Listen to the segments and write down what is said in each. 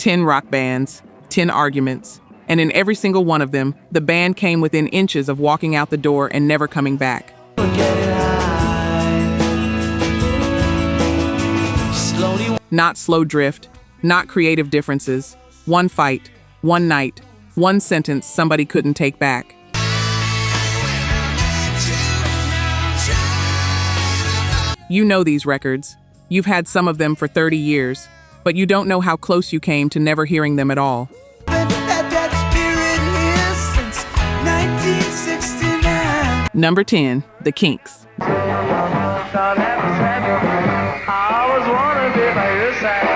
10 rock bands, 10 arguments, and in every single one of them, the band came within inches of walking out the door and never coming back. Not slow drift, not creative differences. One fight, one night, one sentence somebody couldn't take back. You know these records. You've had some of them for 30 years, but you don't know how close you came to never hearing them at all. Number 10, the Kinks.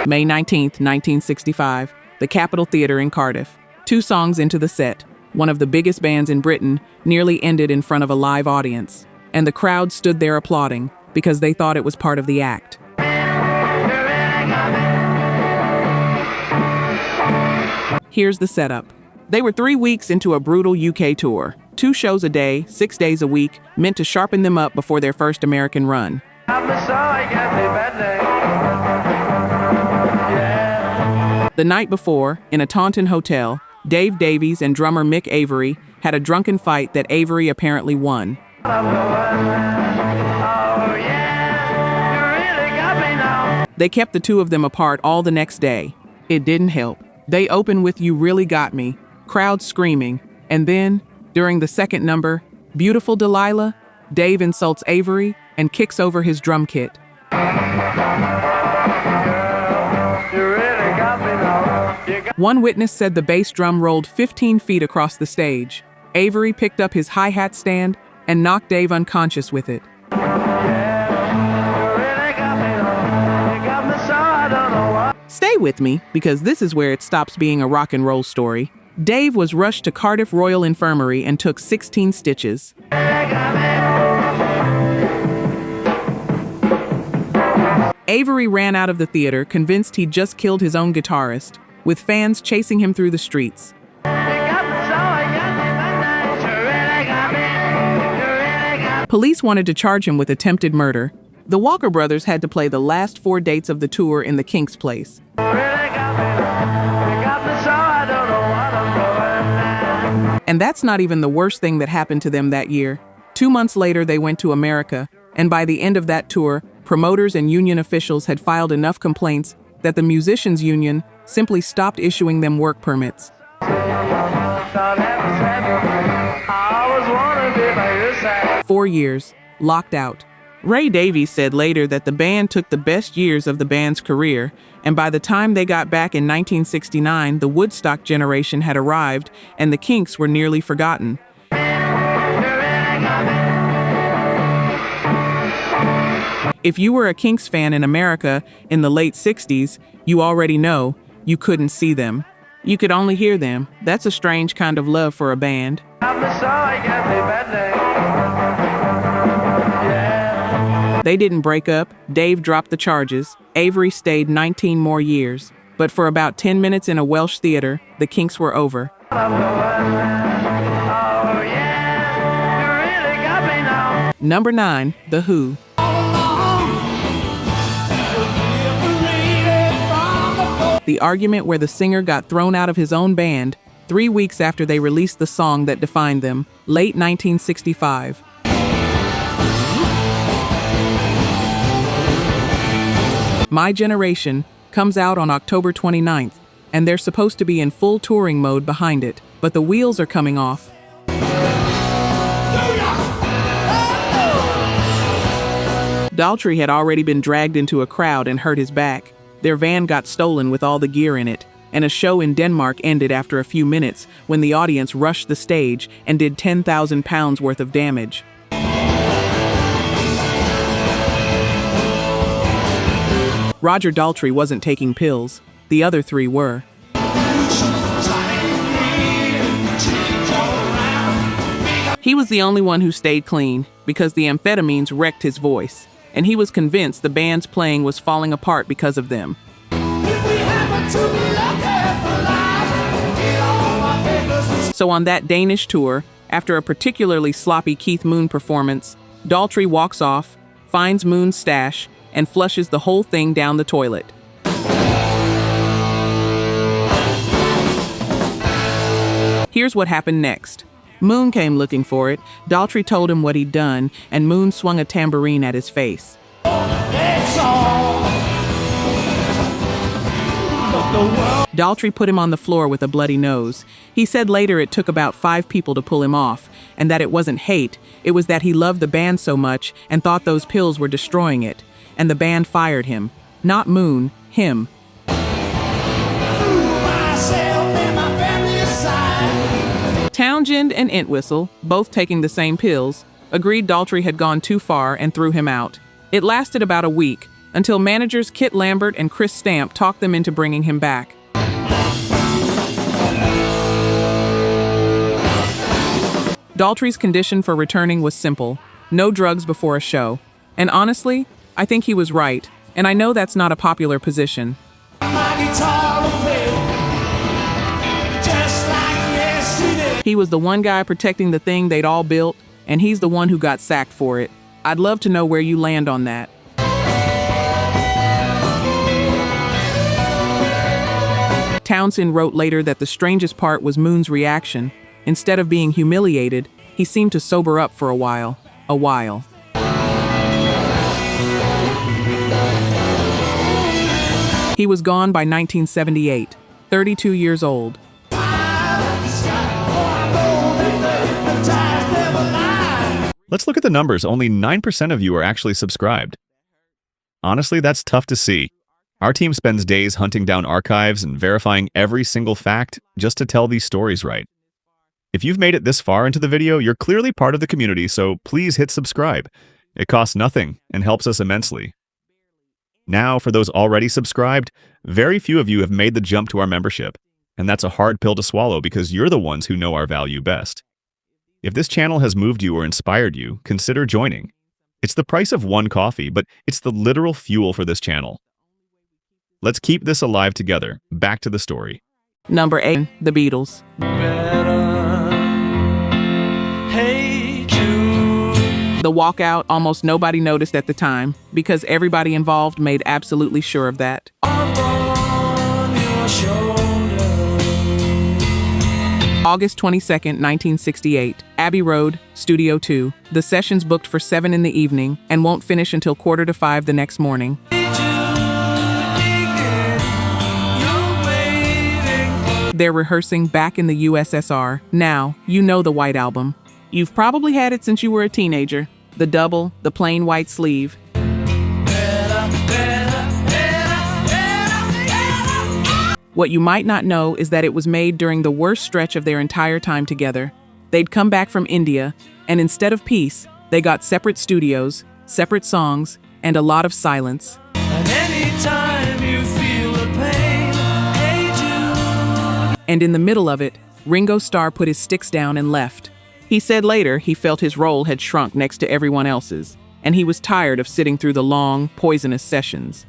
May 19th, 1965, the Capitol Theatre in Cardiff. 2 songs into the set, one of the biggest bands in Britain nearly ended in front of a live audience, and the crowd stood there applauding because they thought it was part of the act. Here's the setup. They were 3 weeks into a brutal UK tour. 2 shows a day, 6 days a week, meant to sharpen them up before their first American run. The night before, in a Taunton hotel, Dave Davies and drummer Mick Avory had a drunken fight that Avory apparently won. They kept the 2 of them apart all the next day. It didn't help. They open with "You Really Got Me," crowd screaming, and then, during the second number, "Beautiful Delilah," Dave insults Avory and kicks over his drum kit. One witness said the bass drum rolled 15 feet across the stage. Avory picked up his hi-hat stand and knocked Dave unconscious with it. Stay with me, because this is where it stops being a rock and roll story. Dave was rushed to Cardiff Royal Infirmary and took 16 stitches. Avory ran out of the theater, convinced he'd just killed his own guitarist, with fans chasing him through the streets. Police wanted to charge him with attempted murder. The Walker brothers had to play the last 4 dates of the tour in the Kinks' place. And that's not even the worst thing that happened to them that year. 2 months later, they went to America, and by the end of that tour, promoters and union officials had filed enough complaints that the Musicians Union simply stopped issuing them work permits. 4 years, locked out. Ray Davies said later that the band took the best years of the band's career, and by the time they got back in 1969, the Woodstock generation had arrived, and the Kinks were nearly forgotten. If you were a Kinks fan in America in the late 60s, you already know you couldn't see them. You could only hear them. That's a strange kind of love for a band. They didn't break up. Dave dropped the charges. Avory stayed 19 more years. But for about 10 minutes in a Welsh theater, the Kinks were over. Number 9, The Who. The argument where the singer got thrown out of his own band 3 weeks after they released the song that defined them, late 1965. My Generation comes out on October 29th, and they're supposed to be in full touring mode behind it, but the wheels are coming off. Daltrey had already been dragged into a crowd and hurt his back. Their van got stolen with all the gear in it, and a show in Denmark ended after a few minutes when the audience rushed the stage and did £10,000 worth of damage. Roger Daltrey wasn't taking pills. The other 3 were. He was the only one who stayed clean because the amphetamines wrecked his voice, and he was convinced the band's playing was falling apart because of them. So on that Danish tour, after a particularly sloppy Keith Moon performance, Daltrey walks off, finds Moon's stash, and flushes the whole thing down the toilet. Here's what happened next. Moon came looking for it. Daltrey told him what he'd done, and Moon swung a tambourine at his face. Daltrey put him on the floor with a bloody nose. He said later it took about 5 people to pull him off, and that it wasn't hate, it was that he loved the band so much and thought those pills were destroying it. And the band fired him. Not Moon, him. Townshend and Entwistle, both taking the same pills, agreed Daltrey had gone too far and threw him out. It lasted about a week, until managers Kit Lambert and Chris Stamp talked them into bringing him back. Daltrey's condition for returning was simple: no drugs before a show. And honestly, I think he was right, and I know that's not a popular position. He was the one guy protecting the thing they'd all built, and he's the one who got sacked for it. I'd love to know where you land on that. Townshend wrote later that the strangest part was Moon's reaction. Instead of being humiliated, he seemed to sober up for a while. He was gone by 1978, 32 years old. Let's look at the numbers. Only 9% of you are actually subscribed. Honestly, that's tough to see. Our team spends days hunting down archives and verifying every single fact just to tell these stories right. If you've made it this far into the video, you're clearly part of the community, so please hit subscribe. It costs nothing and helps us immensely. Now, for those already subscribed, very few of you have made the jump to our membership, and that's a hard pill to swallow because you're the ones who know our value best. If this channel has moved you or inspired you, consider joining. It's the price of one coffee, but it's the literal fuel for this channel. Let's keep this alive together. Back to the story. Number 8, the Beatles. The walkout, almost nobody noticed at the time, because everybody involved made absolutely sure of that. August 22nd, 1968, Abbey Road, Studio 2. The session's booked for 7 in the evening and won't finish until 4:45 the next morning. They're rehearsing back in the U.S.S.R. Now, you know the White Album. You've probably had it since you were a teenager. The double, the plain white sleeve. What you might not know is that it was made during the worst stretch of their entire time together. They'd come back from India, and instead of peace, they got separate studios, separate songs, and a lot of silence. And in the middle of it, Ringo Starr put his sticks down and left. He said later he felt his role had shrunk next to everyone else's, and he was tired of sitting through the long, poisonous sessions.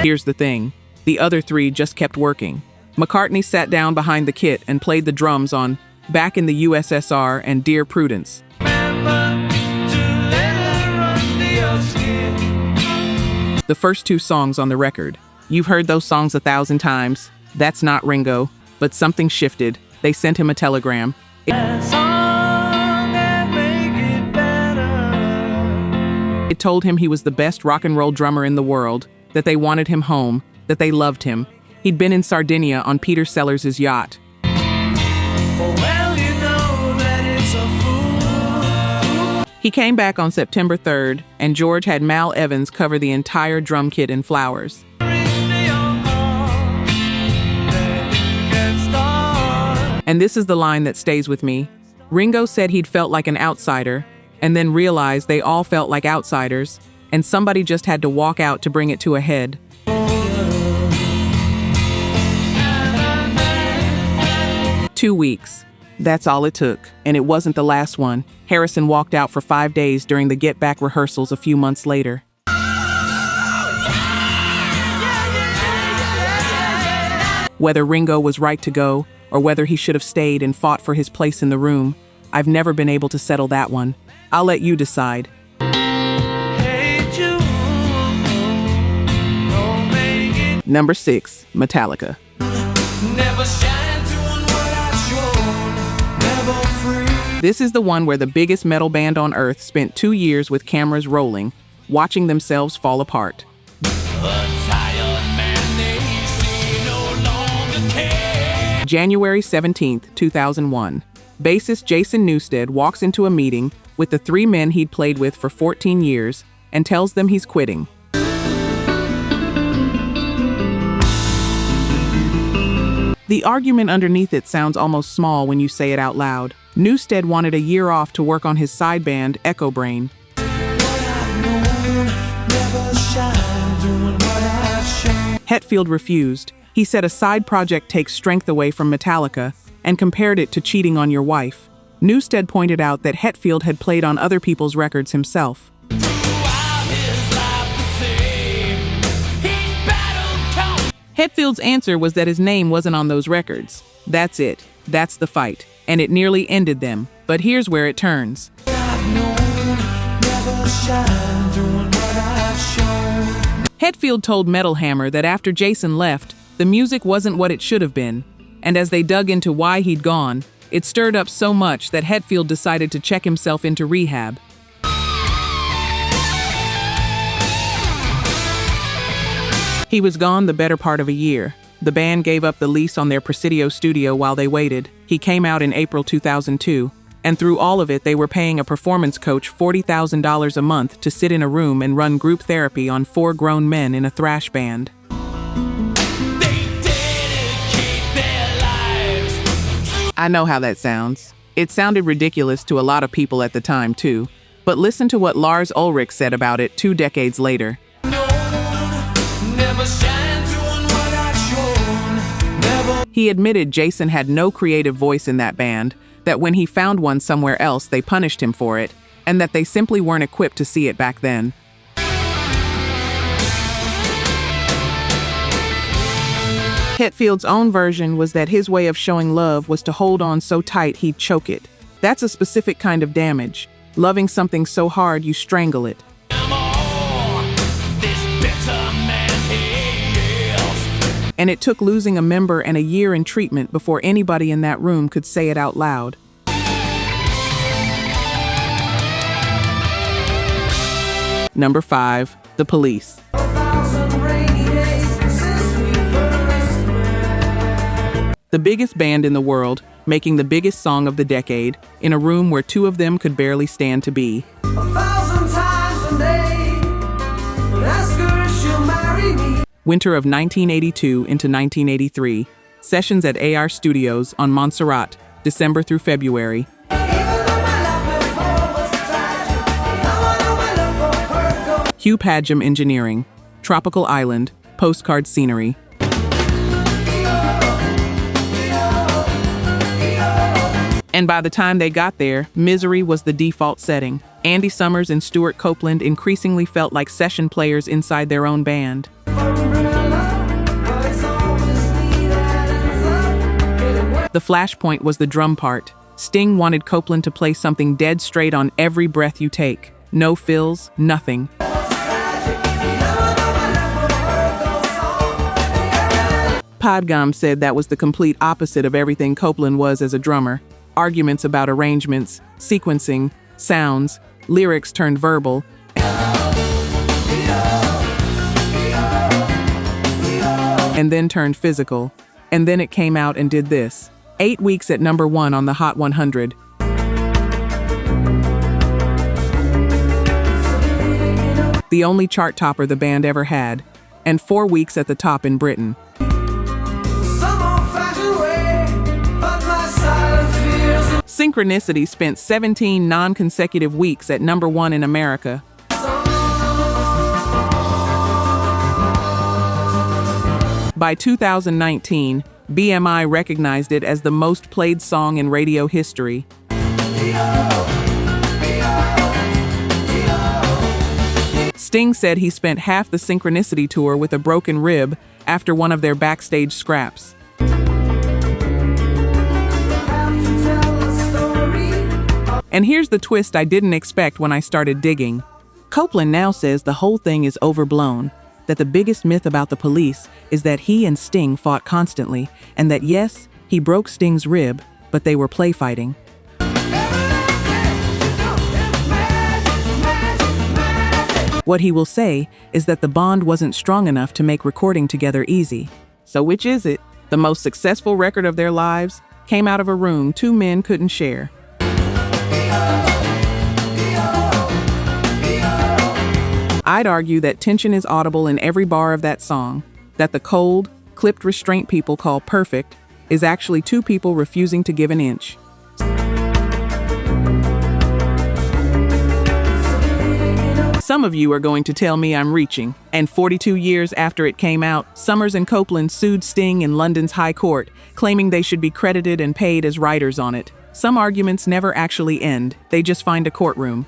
Here's the thing. The other 3 just kept working. McCartney sat down behind the kit and played the drums on Back in the U.S.S.R. and Dear Prudence. The first 2 songs on the record. You've heard those songs 1,000 times. That's not Ringo, but something shifted. They sent him a telegram. It told him he was the best rock and roll drummer in the world, that they wanted him home, that they loved him. He'd been in Sardinia on Peter Sellers' yacht. He came back on September 3rd, and George had Mal Evans cover the entire drum kit in flowers. And this is the line that stays with me. Ringo said he'd felt like an outsider, and then realized they all felt like outsiders, and somebody just had to walk out to bring it to a head. 2 weeks. That's all it took, and it wasn't the last one. Harrison walked out for 5 days during the Get Back rehearsals a few months later. Whether Ringo was right to go, or whether he should have stayed and fought for his place in the room, I've never been able to settle that one. I'll let you decide. Number 6, Metallica. Never shine doing what I've shown. Never free. This is the one where the biggest metal band on earth spent 2 years with cameras rolling, watching themselves fall apart. A tired man, they see no longer care. January 17th, 2001. Bassist Jason Newsted walks into a meeting with the 3 men he'd played with for 14 years and tells them he's quitting. The argument underneath it sounds almost small when you say it out loud. Newsted wanted a year off to work on his side band, Echo Brain. Hetfield refused. He said a side project takes strength away from Metallica and compared it to cheating on your wife. Newsted pointed out that Hetfield had played on other people's records himself. Hetfield's answer was that his name wasn't on those records. That's it. That's the fight. And it nearly ended them. But here's where it turns. Hetfield told Metal Hammer that after Jason left, the music wasn't what it should have been. And as they dug into why he'd gone, it stirred up so much that Hetfield decided to check himself into rehab. He was gone the better part of a year. The band gave up the lease on their Presidio studio while they waited. He came out in April 2002, and through all of it they were paying a performance coach $40,000 a month to sit in a room and run group therapy on 4 grown men in a thrash band. I know how that sounds. It sounded ridiculous to a lot of people at the time too, but listen to what Lars Ulrich said about it 2 decades later. He admitted Jason had no creative voice in that band, that when he found one somewhere else they punished him for it, and that they simply weren't equipped to see it back then. Hetfield's own version was that his way of showing love was to hold on so tight he'd choke it. That's a specific kind of damage, loving something so hard you strangle it. And it took losing a member and a year in treatment before anybody in that room could say it out loud. Number 5, The Police. The biggest band in the world, making the biggest song of the decade, in a room where 2 of them could barely stand to be. 1,000 times a day, ask her if she'll marry me. Winter of 1982 into 1983. Sessions at AR Studios on Montserrat, December through February. Hugh Padgham Engineering. Tropical Island. Postcard scenery. And by the time they got there, Misery was the default setting. Andy Summers and Stuart Copeland increasingly felt like session players inside their own band. The flashpoint was the drum part. Sting wanted Copeland to play something dead straight on every breath you take. No fills, nothing. Padgham said that was the complete opposite of everything Copeland was as a drummer. Arguments about arrangements, sequencing, sounds, lyrics turned verbal. And then turned physical. And then it came out and did this. 8 weeks at number 1 on the Hot 100. The only chart topper the band ever had. And 4 weeks at the top in Britain. Synchronicity spent 17 non-consecutive weeks at number 1 in America. By 2019, BMI recognized it as the most played song in radio history. Sting said he spent half the Synchronicity tour with a broken rib after one of their backstage scraps. And here's the twist I didn't expect when I started digging. Copeland now says the whole thing is overblown. that the biggest myth about the Police is that he and Sting fought constantly, and that yes, he broke Sting's rib, but they were play fighting. What he will say is that the bond wasn't strong enough to make recording together easy. So which is it? The most successful record of their lives came out of a room two men couldn't share. I'd argue that tension is audible in every bar of that song, that the cold, clipped restraint people call perfect is actually two people refusing to give an inch. Some of you are going to tell me I'm reaching, and 42 years after it came out, Summers and Copeland sued Sting in London's High Court, claiming they should be credited and paid as writers on it. Some arguments never actually end, they just find a courtroom.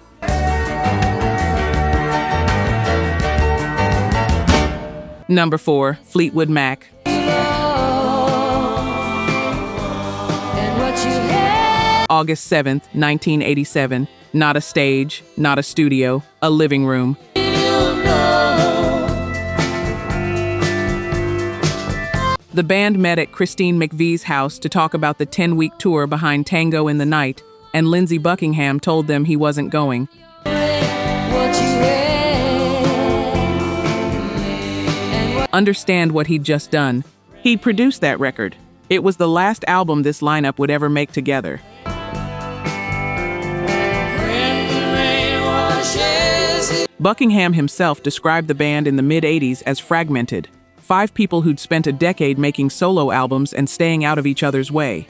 Number 4, Fleetwood Mac. August 7th, 1987. Not a stage, not a studio, a living room. The band met at Christine McVie's house to talk about the 10-week tour behind Tango in the Night, and Lindsey Buckingham told them he wasn't going. Understand what he'd just done. He'd produced that record. It was the last album this lineup would ever make together. Buckingham himself described the band in the mid-'80s as fragmented, 5 people who'd spent a decade making solo albums and staying out of each other's way.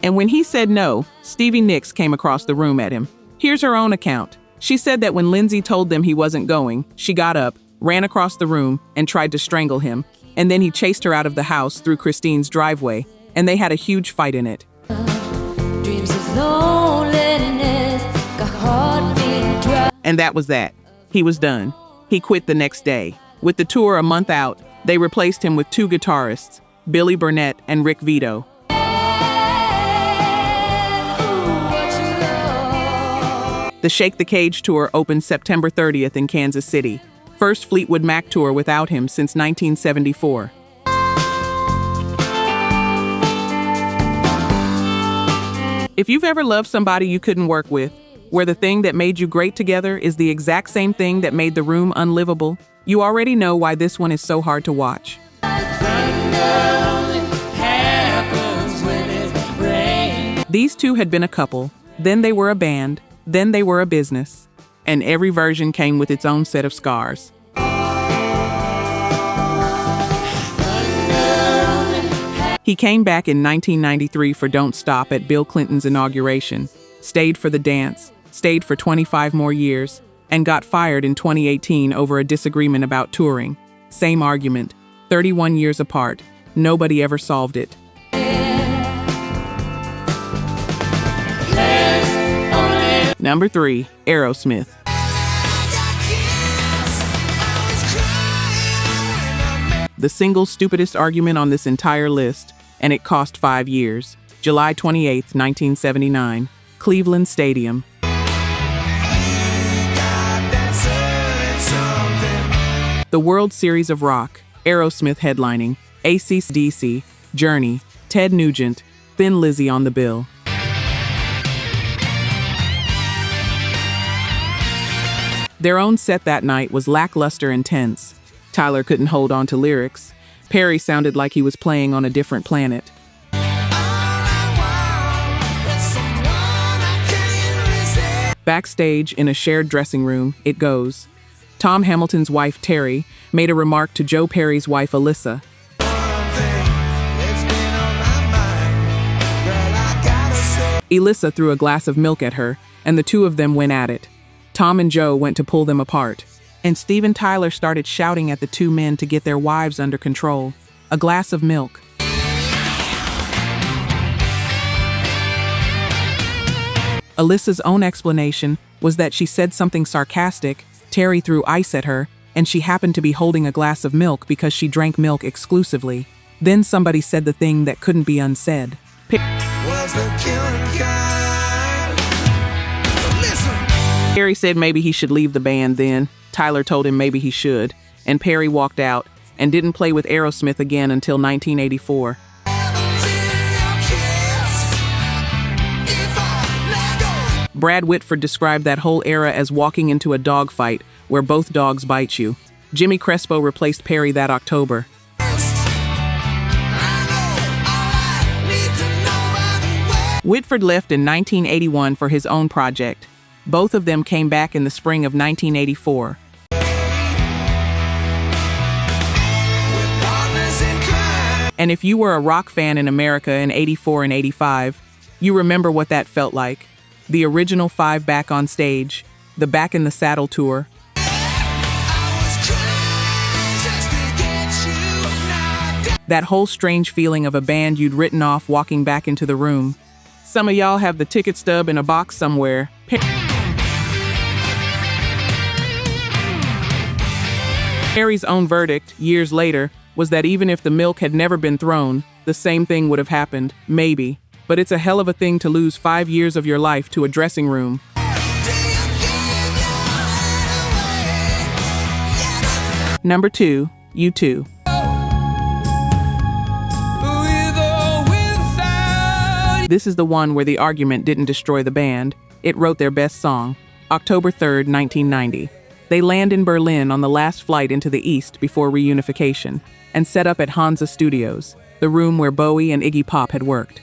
And when he said no, Stevie Nicks came across the room at him. Here's her own account. She said that when Lindsey told them he wasn't going, she got up, ran across the room, and tried to strangle him, and then he chased her out of the house through Christine's driveway, and they had a huge fight in it. And that was that. He was done. He quit the next day. With the tour a month out, they replaced him with 2 guitarists, Billy Burnett and Rick Vito. The Shake the Cage tour opened September 30th in Kansas City. First Fleetwood Mac tour without him since 1974. If you've ever loved somebody you couldn't work with, where the thing that made you great together is the exact same thing that made the room unlivable, you already know why this one is so hard to watch. These two had been a couple, then they were a band, then they were a business, and every version came with its own set of scars. He came back in 1993 for Don't Stop at Bill Clinton's inauguration, stayed for the dance, stayed for 25 more years, and got fired in 2018 over a disagreement about touring. Same argument, 31 years apart, nobody ever solved it. Number 3, Aerosmith. The single stupidest argument on this entire list, and it cost 5 years. July 28, 1979, Cleveland Stadium. The World Series of Rock, Aerosmith headlining, AC/DC, Journey, Ted Nugent, Thin Lizzy on the bill. Their own set that night was lackluster and tense. Tyler couldn't hold on to lyrics. Perry sounded like he was playing on a different planet. Backstage in a shared dressing room, it goes. Tom Hamilton's wife, Terry, made a remark to Joe Perry's wife, Alyssa. Alyssa threw a glass of milk at her, and the two of them went at it. Tom and Joe went to pull them apart, and Steve and Tyler started shouting at the two men to get their wives under control. A glass of milk. Alyssa's own explanation was that she said something sarcastic, Terry threw ice at her, and she happened to be holding a glass of milk because she drank milk exclusively. Then somebody said the thing that couldn't be unsaid. Was the killing kind. Listen. Perry said maybe he should leave the band then. Tyler told him maybe he should, and Perry walked out and didn't play with Aerosmith again until 1984. Brad Whitford described that whole era as walking into a dogfight where both dogs bite you. Jimmy Crespo replaced Perry that October. Whitford left in 1981 for his own project. Both of them came back in the spring of 1984. And if you were a rock fan in America in 84 and 85, you remember what that felt like. The original 5 back on stage, the Back in the Saddle tour. That whole strange feeling of a band you'd written off walking back into the room. Some of y'all have the ticket stub in a box somewhere. Perry's own verdict, years later, was that even if the milk had never been thrown, the same thing would have happened, maybe. But it's a hell of a thing to lose 5 years of your life to a dressing room. Number 2, U2. This is the one where the argument didn't destroy the band. It wrote their best song. October 3rd, 1990. They land in Berlin on the last flight into the East before reunification, and set up at Hansa Studios, the room where Bowie and Iggy Pop had worked.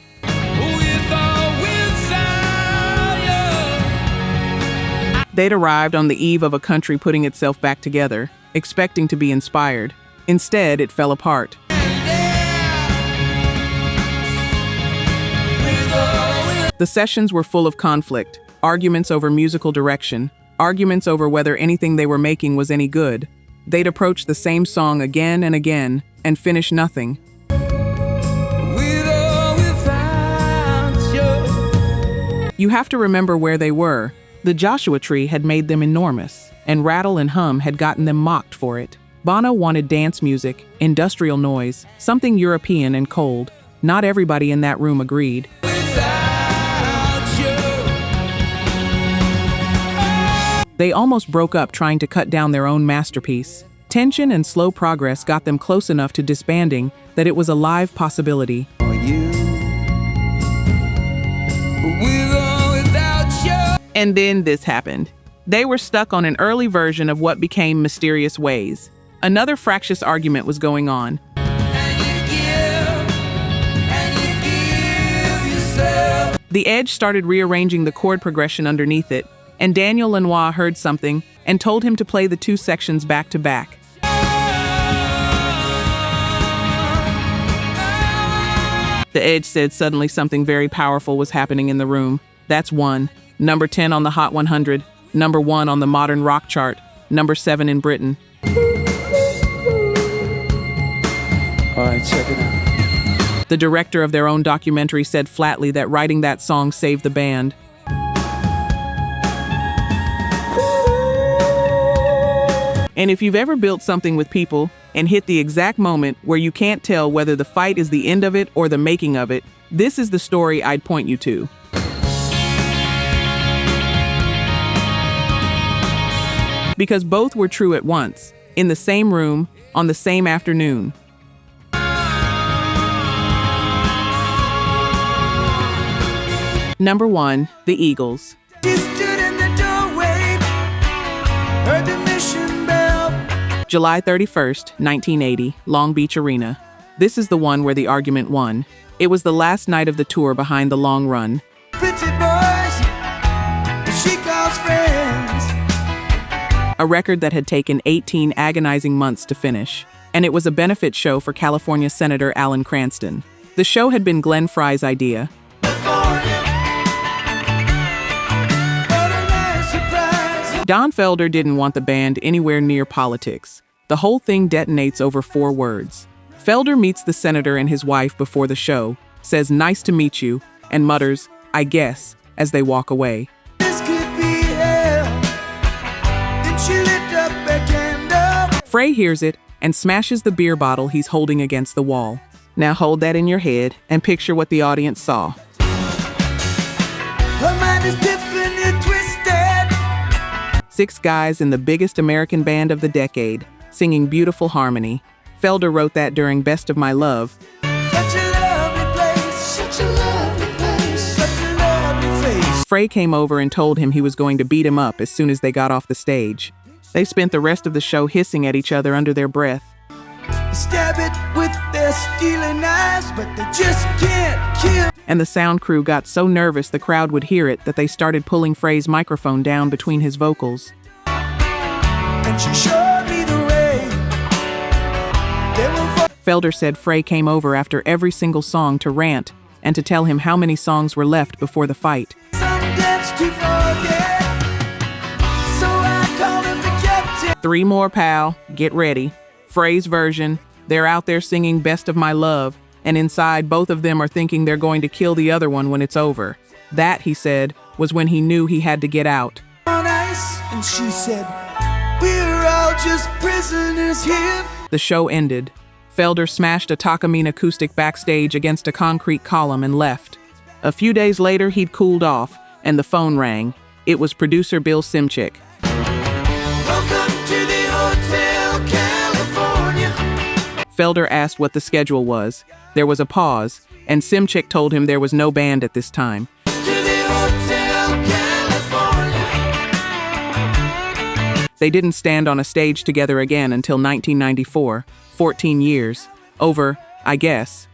They'd arrived on the eve of a country putting itself back together, expecting to be inspired. Instead, it fell apart. The sessions were full of conflict, arguments over musical direction, arguments over whether anything they were making was any good. They'd approach the same song again and again, and finish nothing. You have to remember where they were. The Joshua Tree had made them enormous, and Rattle and Hum had gotten them mocked for it. Bono wanted dance music, industrial noise, something European and cold. Not everybody in that room agreed. They almost broke up trying to cut down their own masterpiece. Tension and slow progress got them close enough to disbanding that it was a live possibility. And then this happened. They were stuck on an early version of what became Mysterious Ways. Another fractious argument was going on. The Edge started rearranging the chord progression underneath it, and Daniel Lanois heard something and told him to play the 2 sections back to back. The Edge said suddenly something very powerful was happening in the room. That's 1. Number 10 on the Hot 100, number 1 on the modern rock chart, number 7 in Britain. All right, check it out. The director of their own documentary said flatly that writing that song saved the band. And if you've ever built something with people and hit the exact moment where you can't tell whether the fight is the end of it or the making of it, this is the story I'd point you to. Because both were true at once, in the same room, on the same afternoon. Number 1, the Eagles. She stood in the doorway, heard the mission bell. July 31st, 1980, Long Beach Arena. This is the one where the argument won. It was the last night of the tour behind the long run. Pretty boys, she calls friends. A record that had taken 18 agonizing months to finish. And it was a benefit show for California Senator Alan Cranston. The show had been Glenn Frey's idea. Don Felder didn't want the band anywhere near politics. The whole thing detonates over 4 words. Felder meets the senator and his wife before the show, says "nice to meet you," and mutters, "I guess," as they walk away. This could be hell. Then she lit up a candle. Frey hears it and smashes the beer bottle he's holding against the wall. Now hold that in your head and picture what the audience saw. Her mind is differently twisted. 6 guys in the biggest American band of the decade, singing beautiful harmony. Felder wrote that during Best of My Love. Such a lovely place, such a lovely place, such a lovely face. Frey came over and told him he was going to beat him up as soon as they got off the stage. They spent the rest of the show hissing at each other under their breath. They stab it with their stealing knives, but they just can't kill. And the sound crew got so nervous the crowd would hear it that they started pulling Frey's microphone down between his vocals. And she showed me the way. They were Felder said Frey came over after every single song to rant and to tell him how many songs were left before the fight. some debts to forget. So I called him the captain. 3 more, pal. Get ready. Frey's version. They're out there singing Best of My Love, and inside both of them are thinking they're going to kill the other one when it's over. That, he said, was when he knew he had to get out. On ice, and she said, we're all just prisoners here. The show ended. Felder smashed a Takamine acoustic backstage against a concrete column and left. A few days later, he'd cooled off, and the phone rang. It was producer Bill Simchick. Welcome to the Hotel California. Felder asked what the schedule was. There was a pause, and Simchick told him there was no band at this time. To the Hotel California. They didn't stand on a stage together again until 1994, 14 years. Over, I guess,